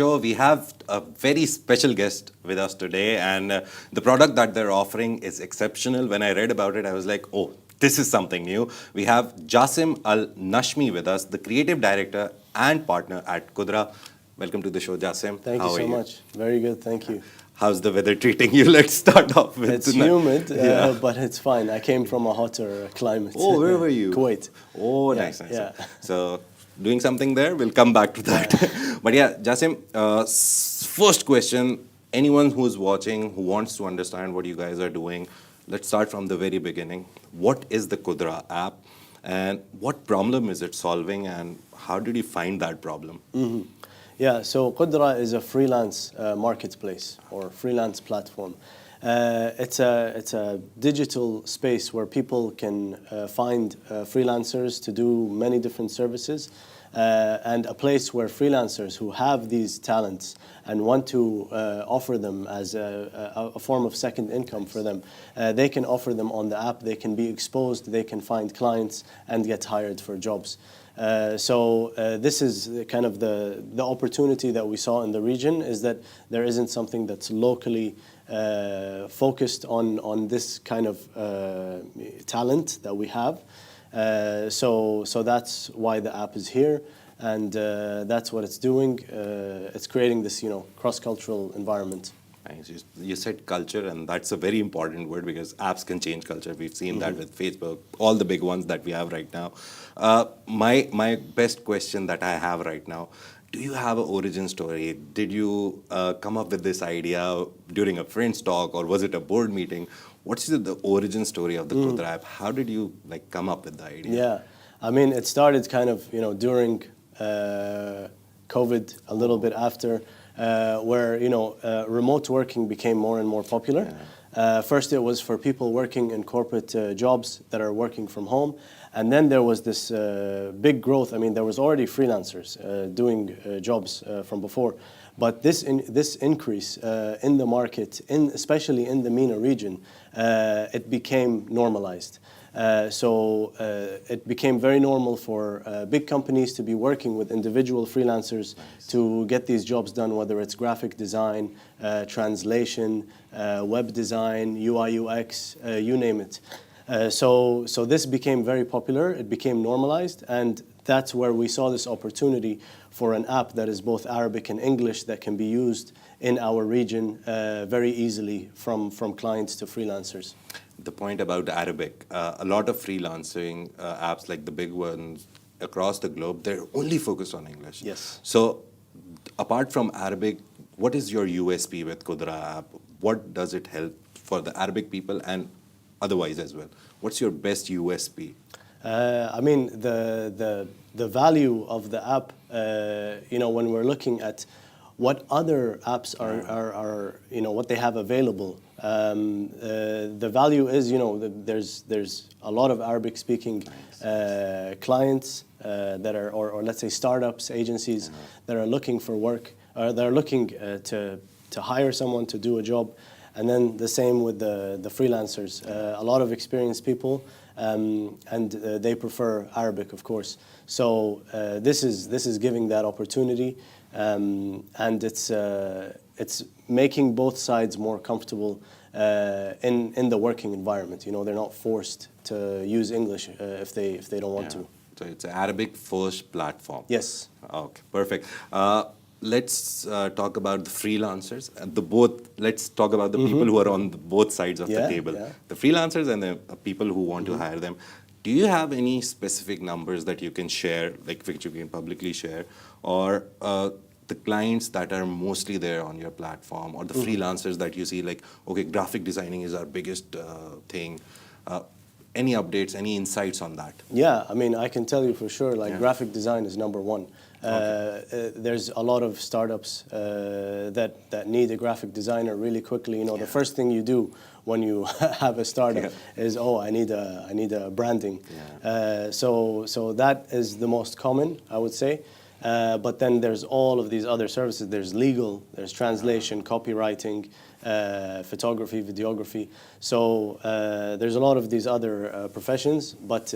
Show. We have a very special guest with us today, and the product that they're offering is exceptional. When I read about it, I was like, oh, this is something new. We have Jassim Al-Nashmi with us, the creative director and partner at Qudra. Welcome to the show, Jassim. Thank you so much. Very good, thank you. How's the weather treating you? Let's start off with It's humid, but it's fine. I came from a hotter climate. Oh, where were you? Kuwait. Oh, nice. So, doing something there? We'll come back to that. But yeah, Jassim, first question, anyone who's watching, who wants to understand what you guys are doing, let's start from the very beginning. What is the Qudra app, and what problem is it solving, and how did you find that problem? Yeah, so Qudra is a freelance marketplace or freelance platform. It's a digital space where people can find freelancers to do many different services, and a place where freelancers who have these talents and want to offer them as a form of second income for them, they can offer them on the app, they can be exposed, they can find clients and get hired for jobs. So this is kind of the opportunity that we saw in the region, is that there isn't something that's locally focused on this kind of talent that we have. So that's why the app is here, and that's what it's doing. It's creating this, cross-cultural environment. You said culture, and that's a very important word because apps can change culture. We've seen that with Facebook, all the big ones that we have right now. My best question that I have right now, do you have an origin story? Did you come up with this idea during a friend's talk, or was it a board meeting? What's the origin story of the Qudra app? How did you come up with the idea? Yeah, I mean, it started kind of during COVID, a little bit after, where remote working became more and more popular. First, it was for people working in corporate jobs that are working from home, and then there was this big growth. I mean, there was already freelancers doing jobs from before, but this increase in the market, especially in the MENA region, it became normalized. So it became very normal for big companies to be working with individual freelancers to get these jobs done, whether it's graphic design, translation, web design, UI, UX, you name it. So this became very popular, it became normalized, and that's where we saw this opportunity for an app that is both Arabic and English that can be used in our region very easily from clients to freelancers. The point about Arabic, a lot of freelancing apps, like the big ones across the globe, they're only focused on English. Yes. So apart from Arabic, what is your USP with Qudra app? What does it help for the Arabic people and otherwise as well? What's your best USP? I mean, the value of the app, when we're looking at what other apps are what they have available, the value is, there's a lot of Arabic-speaking clients that are, or let's say startups, agencies that are looking for work, or they're looking to hire someone to do a job, and then the same with the freelancers. A lot of experienced people, and they prefer Arabic, of course. So this is giving that opportunity, and it's making both sides more comfortable in the working environment. They're not forced to use English if they don't want to. So it's an Arabic first platform. Yes. Okay, perfect. Let's talk about the freelancers and let's talk about the people who are on both sides of the table. Yeah. The freelancers and the people who want to hire them. Do you have any specific numbers that you can share, like which you can publicly share, or the clients that are mostly there on your platform, or the freelancers that you see, like, okay, graphic designing is our biggest thing. Any updates, any insights on that? Yeah, I mean, I can tell you for sure, graphic design is number one. There's a lot of startups that need a graphic designer really quickly. The first thing you do when you have a startup is, I need a branding. So that is the most common, I would say. But then there's all of these other services. There's legal, there's translation, copywriting, photography, videography. So there's a lot of these other professions. But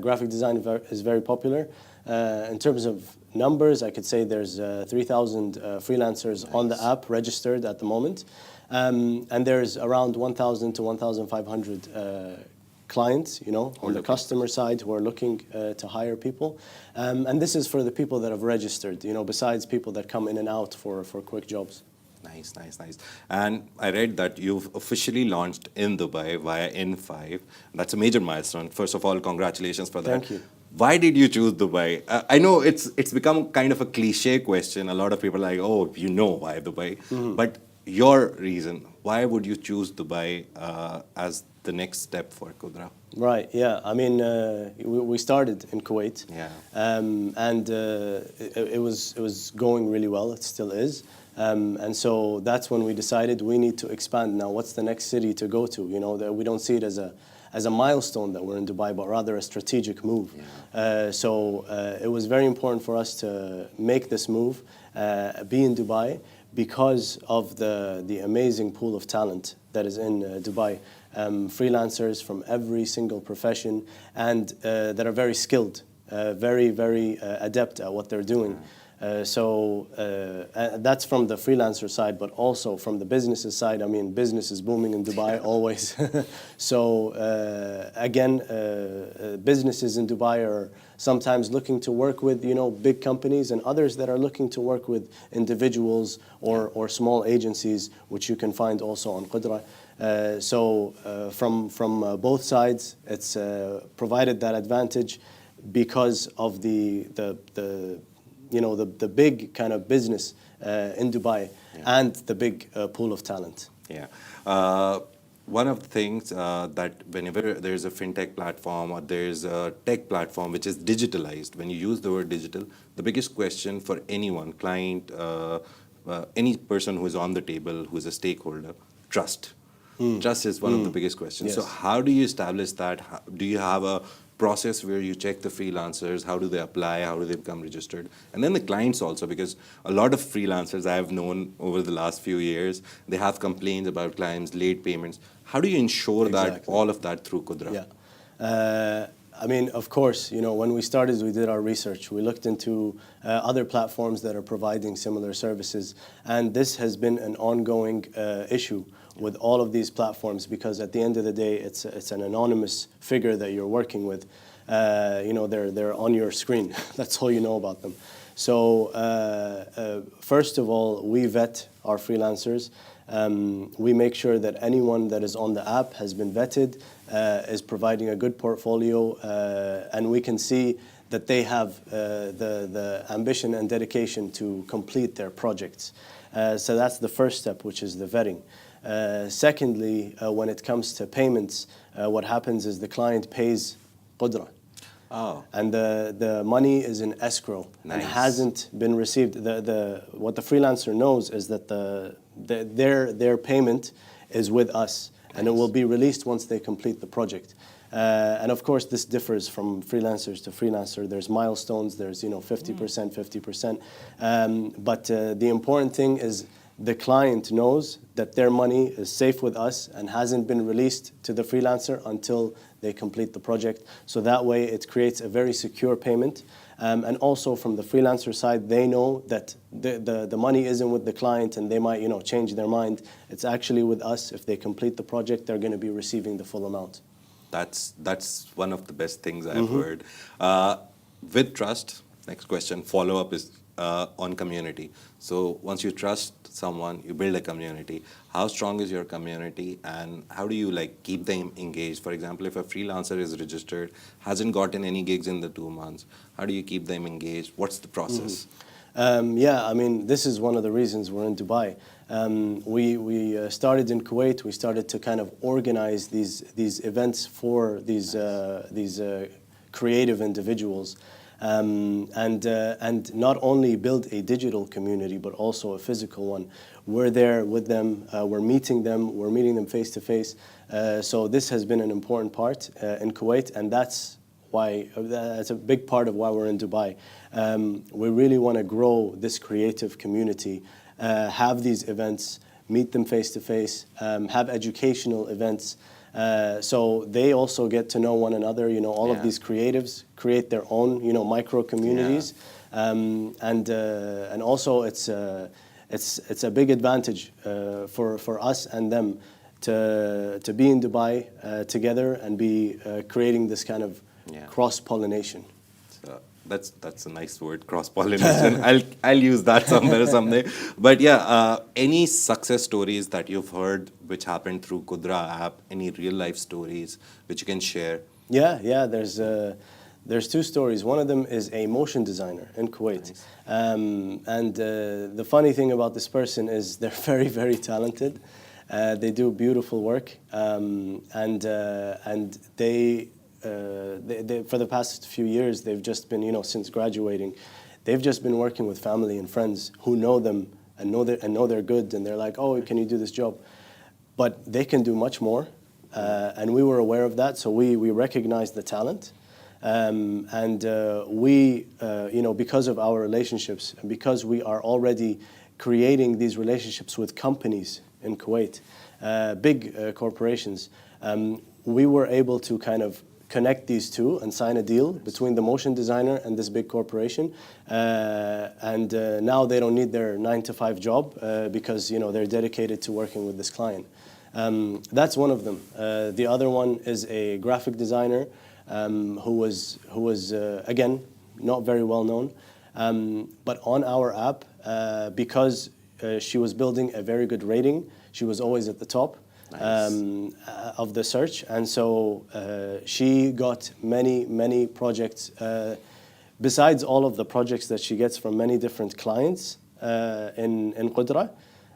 graphic design is very popular. In terms of numbers, I could say there's 3,000 freelancers on the app registered at the moment. And there's around 1,000 to 1,500 clients, on the customer side who are looking to hire people. And this is for the people that have registered, besides people that come in and out for quick jobs. Nice, nice, nice. And I read that you've officially launched in Dubai via N5. That's a major milestone. First of all, congratulations for that. Thank you. Why did you choose Dubai? I know it's become kind of a cliche question. A lot of people are like, oh, why Dubai? But your reason, why would you choose Dubai as the next step for Qudra? Right, yeah. I mean, we started in Kuwait. Yeah. And it was going really well. It still is. And so that's when we decided we need to expand. Now, what's the next city to go to? We don't see it as a milestone that we're in Dubai, but rather a strategic move. Yeah. So it was very important for us to make this move, be in Dubai, because of the amazing pool of talent that is in Dubai. Freelancers from every single profession, and that are very skilled, very, very adept at what they're doing. So that's from the freelancer side, but also from the businesses side. I mean, business is booming in Dubai always. So again, businesses in Dubai are sometimes looking to work with big companies, and others that are looking to work with individuals or small agencies, which you can find also on Qudra. So from both sides, it's provided that advantage because of the big kind of business in Dubai, and the big pool of talent. Yeah. One of the things that whenever there's a fintech platform or there's a tech platform which is digitalized, when you use the word digital, the biggest question for anyone, client, any person who is on the table, who is a stakeholder, trust. Trust is one of the biggest questions. Yes. So how do you establish that? Do you have a process where you check the freelancers? How do they apply? How do they become registered? And then the clients also, because a lot of freelancers I have known over the last few years, they have complaints about clients, late payments. How do you ensure that all of that through Qudra? Yeah. I mean, of course, when we started, we did our research. We looked into other platforms that are providing similar services. And this has been an ongoing issue with all of these platforms, because at the end of the day, it's an anonymous figure that you're working with. They're on your screen. That's all you know about them. So first of all, we vet our freelancers. We make sure that anyone that is on the app has been vetted, is providing a good portfolio, and we can see that they have the ambition and dedication to complete their projects. So that's the first step, which is the vetting. Secondly, when it comes to payments, what happens is the client pays Qudra. Oh. And the money is in escrow. Nice. And hasn't been received. What the freelancer knows is that their payment is with us. Nice. And it will be released once they complete the project. And of course, this differs from freelancers to freelancer. There's milestones, there's 50%, 50%. But the important thing is the client knows that their money is safe with us and hasn't been released to the freelancer until they complete the project. So that way it creates a very secure payment. And also from the freelancer side, they know that the money isn't with the client, and they might change their mind. It's actually with us. If they complete the project, they're going to be receiving the full amount. That's one of the best things I've heard. With trust, next question, follow-up is on community. So once you trust someone, you build a community. How strong is your community, and how do you keep them engaged? For example, if a freelancer is registered, hasn't gotten any gigs in the 2 months, how do you keep them engaged? What's the process? Yeah, I mean, this is one of the reasons we're in Dubai. We started in Kuwait. We started to kind of organize these events for these creative individuals. And not only build a digital community, but also a physical one. We're there with them, we're meeting them face to face. So this has been an important part in Kuwait, and that's a big part of why we're in Dubai. We really want to grow this creative community, have these events, meet them face to face, have educational events. So they also get to know one another. You know, all of Yeah. these creatives create their own, you know, micro communities, and also it's a big advantage for us and them to be in Dubai together and be creating this kind of Yeah. cross-pollination. So that's a nice word, cross-pollination. I'll use that somewhere someday. But yeah, any success stories that you've heard which happened through Qudra app? Any real life stories which you can share? Yeah. There's two stories. One of them is a motion designer in Kuwait, Nice. and the funny thing about this person is they're very, very talented. They do beautiful work, and they for the past few years they've just been, you know, since graduating, they've just been working with family and friends who know them and know they're good, and they're like, oh, can you do this job? But they can do much more, and we were aware of that, so we recognized the talent. We, you know, because of our relationships and because we are already creating these relationships with companies in Kuwait, big corporations, we were able to kind of connect these two and sign a deal between the motion designer and this big corporation. Now they don't need their 9-to-5 job because, you know, they're dedicated to working with this client. That's one of them. The other one is a graphic designer who was again, not very well known. But on our app, because she was building a very good rating, she was always at the top. Nice. Of the search, and so she got many projects. Besides all of the projects that she gets from many different clients in Qudra,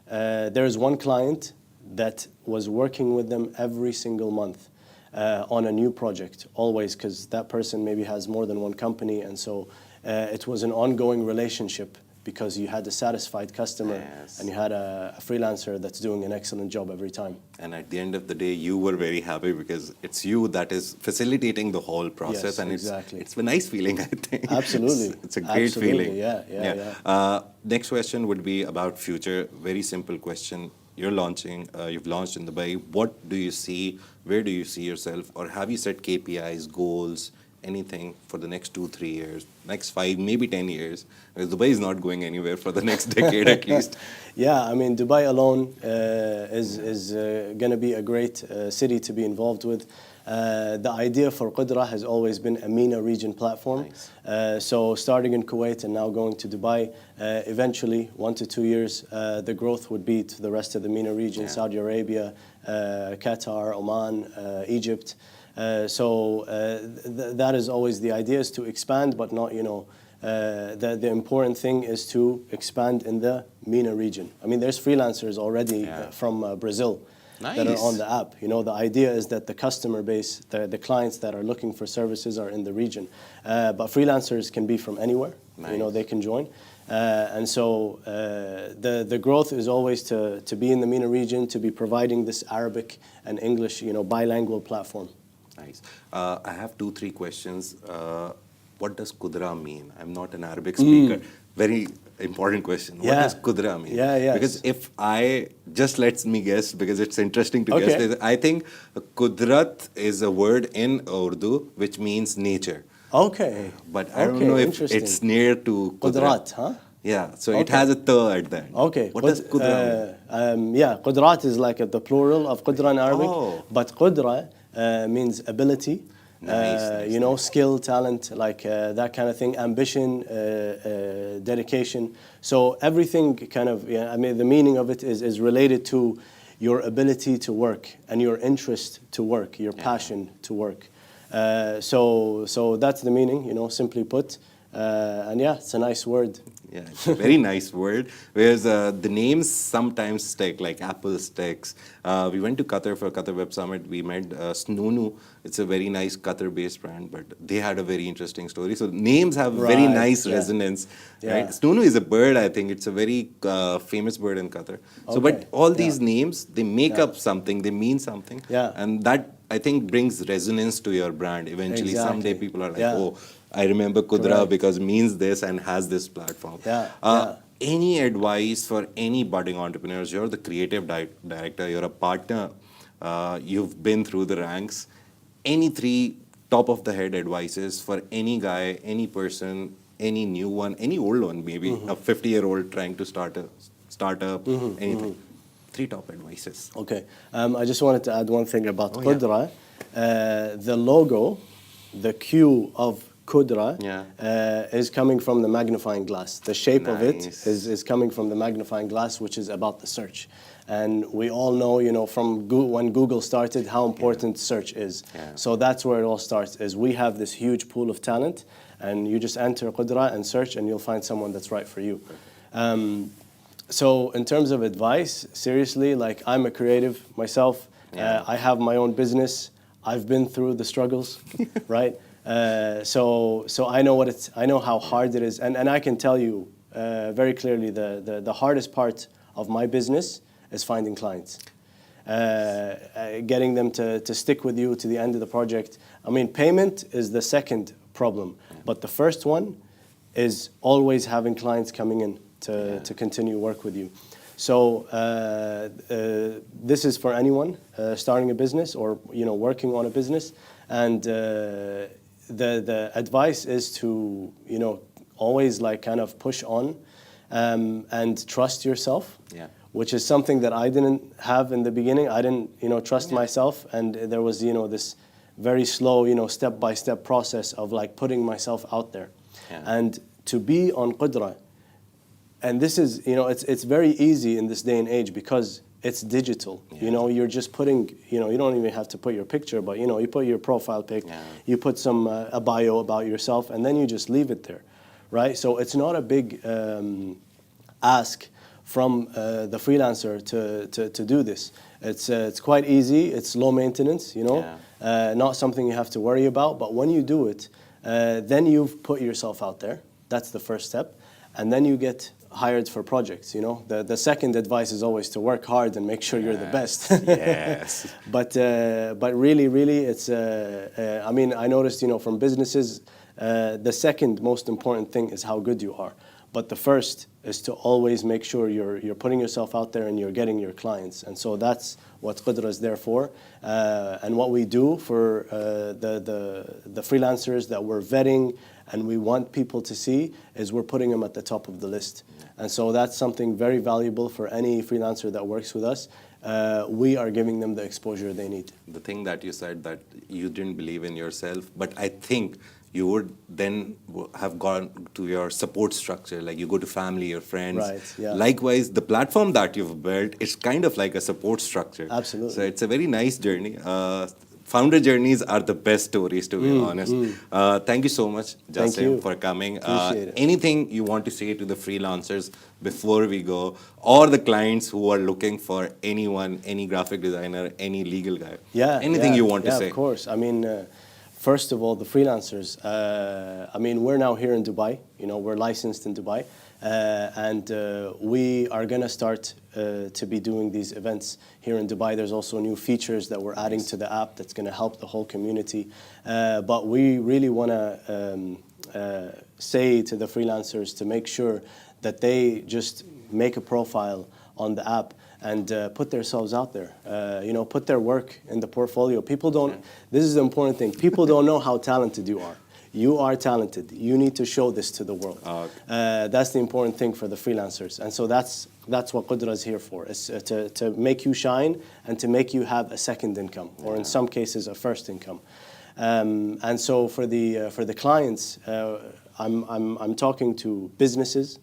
there is one client that was working with them every single month on a new project, always, because that person maybe has more than one company, and so it was an ongoing relationship. Because you had a satisfied customer, Yes. and you had a freelancer that's doing an excellent job every time. And at the end of the day, you were very happy because it's you that is facilitating the whole process, Yes, and exactly. it's a nice feeling, I think. Absolutely. It's a great Absolutely, feeling. yeah. Next question would be about future. Very simple question. You're launching. You've launched in Dubai. What do you see? Where do you see yourself? Or have you set KPIs, goals? Anything for the next 2-3 years, next 5, maybe 10 years? Because Dubai is not going anywhere for the next decade at least. Yeah, I mean, Dubai alone is going to be a great city to be involved with. The idea for Qudra has always been a MENA region platform. Nice. So starting in Kuwait and now going to Dubai, eventually, 1 to 2 years, the growth would be to the rest of the MENA region, Yeah. Saudi Arabia, Qatar, Oman, Egypt. That is always the idea, is to expand, but not, you know, the important thing is to expand in the MENA region. I mean, there's freelancers already from Brazil that are on the app. You know, the idea is that the customer base, the clients that are looking for services are in the region. But freelancers can be from anywhere. Nice. You know, they can join. The growth is always to be in the MENA region, to be providing this Arabic and English, you know, bilingual platform. Nice. I have 2-3 questions. What does Qudra mean? I'm not an Arabic speaker. Very important question. What does Qudra mean? Yeah. Because if I, just lets me guess, because it's interesting to Okay. guess. I think Qudrat is a word in Urdu which means nature. Okay. But I don't know if it's near to Qudrat, huh? Yeah, so it has a th at the end. Okay. What does Qudra mean? Qudrat is like the plural of Qudra in Arabic. Oh. But Qudra means ability. Nice, you know, skill, talent, like that kind of thing, ambition, dedication. So everything kind of, I mean, the meaning of it is related to your ability to work and your interest to work, your passion to work. So that's the meaning, you know, simply put. And yeah, it's a nice word. Yeah, it's a very nice word. Whereas the names sometimes stick, like Apple sticks. We went to Qatar for Qatar Web Summit. We met Snoonu. It's a very nice Qatar-based brand, but they had a very interesting story. So names have very nice resonance. Right? Snoonu is a bird, I think. It's a very famous bird in Qatar. So, but all these names, they make up something. They mean something. And that, I think, brings resonance to your brand. Eventually, someday people are like, oh, I remember Qudra because it means this and has this platform. Any advice for any budding entrepreneurs? You're the creative director, you're a partner You've been through the ranks. Any three top of the head advices for any guy, any person, any new one, any old one, maybe a 50-year-old trying to start a startup, anything. Three top advices. Okay. I just wanted to add one thing about Oh, Qudra. The logo, the Q of Qudra, is coming from the magnifying glass. The shape of it is coming from the magnifying glass, which is about the search. And we all know, you know, from when Google started, how important search is. So that's where it all starts, is we have this huge pool of talent, and you just enter Qudra and search, and you'll find someone that's right for you. So in terms of advice, seriously, like, I'm a creative myself. I have my own business. I've been through the struggles, right? So I know I know how hard it is, and I can tell you very clearly the hardest part of my business is finding clients, getting them to stick with you to the end of the project. I mean, payment is the second problem, but the first one is always having clients coming in to continue work with you. So this is for anyone starting a business or, you know, working on a business, and the advice is to, you know, always like kind of push on and trust yourself. Which is something that I didn't have in the beginning. I didn't, you know, trust myself, and there was, you know, this very slow, you know, step-by-step process of like putting myself out there. And to be on Qudra, and this is, you know, it's very easy in this day and age because it's digital. You know, you're just putting, you know, you don't even have to put your picture, but, you know, you put your profile pic, you put some a bio about yourself, and then you just leave it there, right? So it's not a big ask from the freelancer to do this. It's quite easy. It's low maintenance, you know, not something you have to worry about. But when you do it, then you've put yourself out there. That's the first step, and then you get hired for projects. You know, the second advice is always to work hard and make sure you're the best. But really, it's. I mean, I noticed, you know, from businesses, the second most important thing is how good you are. But the first is to always make sure you're putting yourself out there and you're getting your clients. And so that's what Qudra is there for. And what we do for the freelancers that we're vetting and we want people to see is we're putting them at the top of the list. And so that's something very valuable for any freelancer that works with us. We are giving them the exposure they need. The thing that you said, that you didn't believe in yourself, but I think you would then have gone to your support structure, like you go to family, your friends. Right, Likewise, the platform that you've built is kind of like a support structure. Absolutely. So it's a very nice journey. Founder journeys are the best stories, to be honest. Thank you so much, Jassim, for coming. Appreciate it. Anything you want to say to the freelancers before we go, or the clients who are looking for anyone, any graphic designer, any legal guy? Anything you want to say? Yeah, of course. I mean, first of all, the freelancers. I mean, we're now here in Dubai. You know, we're licensed in Dubai, and we are gonna start to be doing these events here in Dubai. There's also new features that we're adding to the app that's gonna help the whole community. But we really wanna say to the freelancers to make sure that they just make a profile on the app and put themselves out there. You know, put their work in the portfolio. People don't, this is the important thing, people don't know how talented you are. You are talented. You need to show this to the world. That's the important thing for the freelancers. And so that's what Qudra is here for, is to make you shine and to make you have a second income, or in some cases a first income. And so for the clients, I'm talking to businesses,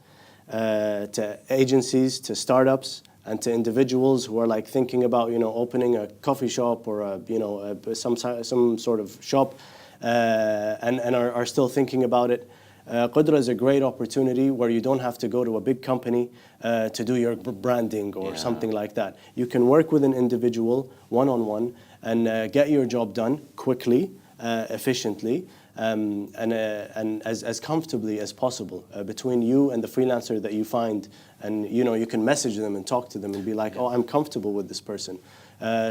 to agencies, to startups, and to individuals who are like thinking about, you know, opening a coffee shop or a, you know, some sort of shop, and are still thinking about it. Qudra is a great opportunity where you don't have to go to a big company to do your branding or something like that. You can work with an individual one-on-one and get your job done quickly, efficiently, and as comfortably as possible between you and the freelancer that you find. And, you know, you can message them and talk to them and be like, oh, I'm comfortable with this person.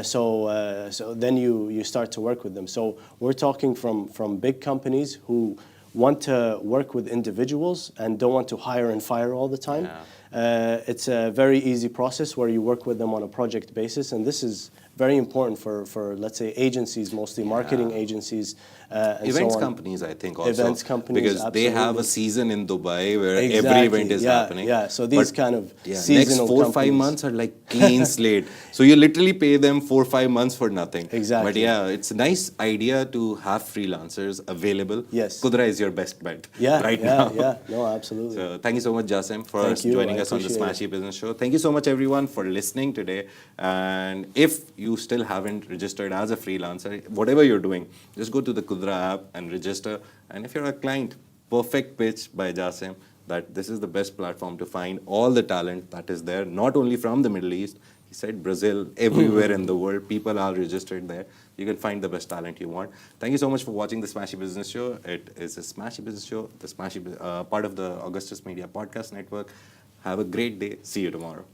So then you start to work with them. So we're talking from big companies who want to work with individuals and don't want to hire and fire all the time. It's a very easy process where you work with them on a project basis, and this is very important for let's say agencies, mostly marketing agencies, and Events so on. companies, I think, also. Events companies, because they have absolutely. a season in Dubai where every Exactly, event is yeah, happening. yeah. So these But, kind of next seasonal 4 or 5 companies. months are like clean slate. So you literally pay them 4 or 5 months for nothing. Exactly. But yeah, it's a nice idea to have freelancers available. Yes. Qudra is your best bet Yeah, right yeah, now. yeah. No, absolutely. So thank you so much, Jassim, for Thank you. joining I us on the appreciate Smashi Business Show. Thank you so much, everyone, for listening today. And if you still haven't registered as a freelancer, whatever you're doing, just go to the Qudra app and register. And if you're a client, perfect pitch by Jassim that this is the best platform to find all the talent that is there, not only from the Middle East. He said Brazil, everywhere in the world, people are registered there. You can find the best talent you want. Thank you so much for watching the Smashi Business Show. It is a Smashi Business Show, the part of the Augustus Media Podcast Network. Have a great day. See you tomorrow.